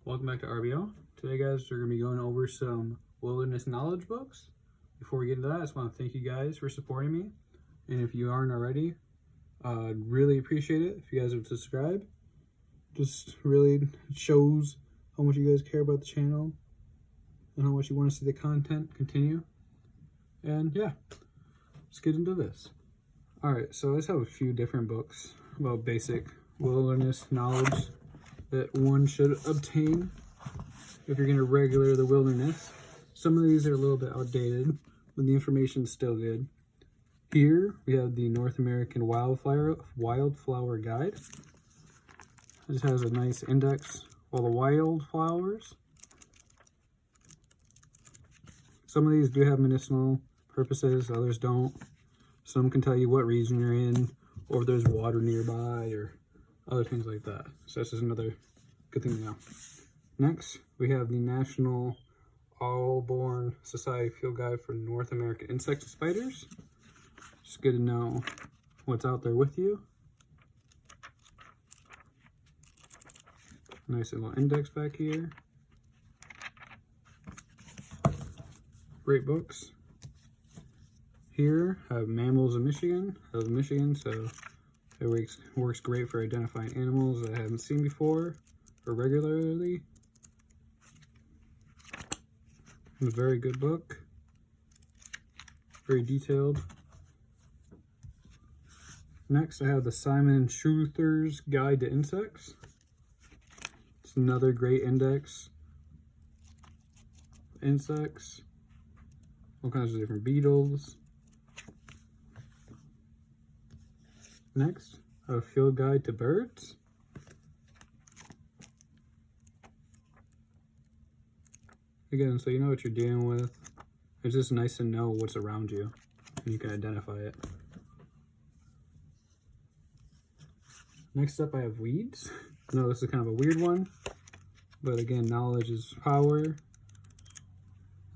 Welcome back to RBO. Today, guys, we're going to be going over some wilderness knowledge books. Before we get into that, I just want to thank you guys for supporting me. And if you aren't already, I'd really appreciate it if you guys would subscribe. Just really shows how much you guys care about the channel and how much you want to see the content continue. And yeah, let's get into this. Alright, so I just have a few different books about basic wilderness knowledge that one should obtain if you're going to regular the wilderness. Some of these are a little bit outdated, but the information's still good. Here we have the North American Wildflower Guide. This has a nice index of all the wildflowers. Some of these do have medicinal purposes, others don't. Some can tell you what region you're in, or if there's water nearby, or other things like that. So this is another good thing to know. Next, we have the National Audubon Society Field Guide for North American Insects and Spiders. It's good to know what's out there with you. Nice little index back here. Great books. Here I have Mammals of Michigan. I love Michigan, so it works great for identifying animals that I haven't seen before or regularly. It's a very good book. Very detailed. Next, I have the Simon & Schuster's Guide to Insects. It's another great index. Insects. All kinds of different beetles. Next, a field guide to birds. Again, so you know what you're dealing with. It's just nice to know what's around you and you can identify it. Next up, I have weeds. I know this is kind of a weird one, but again, knowledge is power.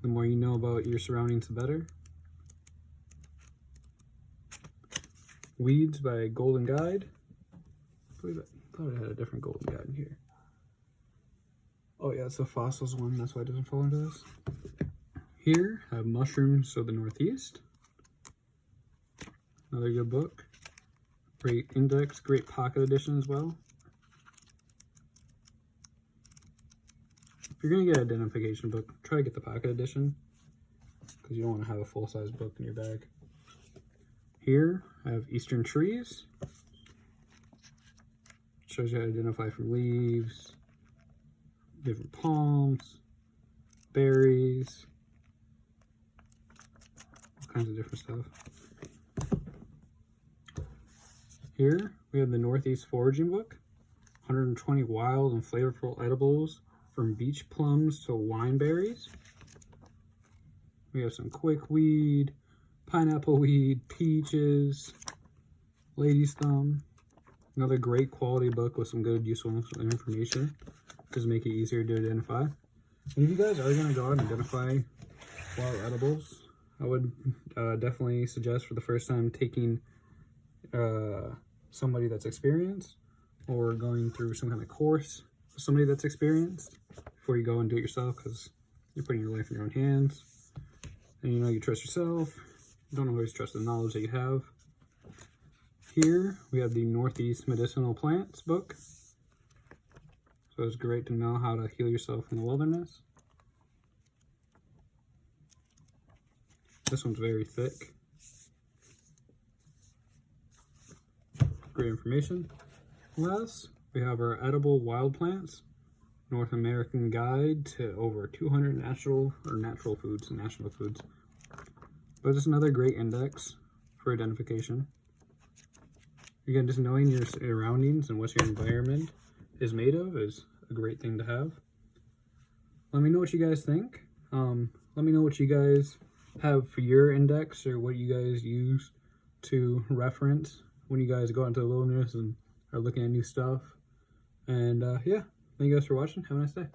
The more you know about your surroundings, the better. Weeds by Golden Guide. I thought I had a different Golden Guide in here. Oh yeah, it's the fossils one, that's why it doesn't fall into this. Here, I have Mushrooms of the Northeast. Another good book. Great index, great pocket edition as well. If you're going to get an identification book, try to get the pocket edition, because you don't want to have a full-size book in your bag. Here, I have Eastern Trees. Shows you how to identify from leaves, different palms, berries, all kinds of different stuff. Here, we have the Northeast Foraging Book. 120 wild and flavorful edibles from beach plums to wine berries. We have some quickweed, pineapple weed, peaches, lady's thumb. Another great quality book with some good useful information. Just make it easier to identify. And if you guys are going to go out and identify wild edibles, I would definitely suggest for the first time taking somebody that's experienced, or going through some kind of course with somebody that's experienced before you go and do it yourself, because you're putting your life in your own hands. And you know you trust yourself. You don't always trust the knowledge that you have. Here we have the Northeast Medicinal Plants book. So it's great to know how to heal yourself in the wilderness. This one's very thick. Great information. Last, we have our Edible Wild Plants, North American Guide to over 200 natural foods and national foods. But it's another great index for identification. Again, just knowing your surroundings and what your environment is made of is a great thing to have. Let me know what you guys think. Let me know what you guys have for your index, or what you guys use to reference when you guys go out into the wilderness and are looking at new stuff. And yeah, thank you guys for watching. Have a nice day.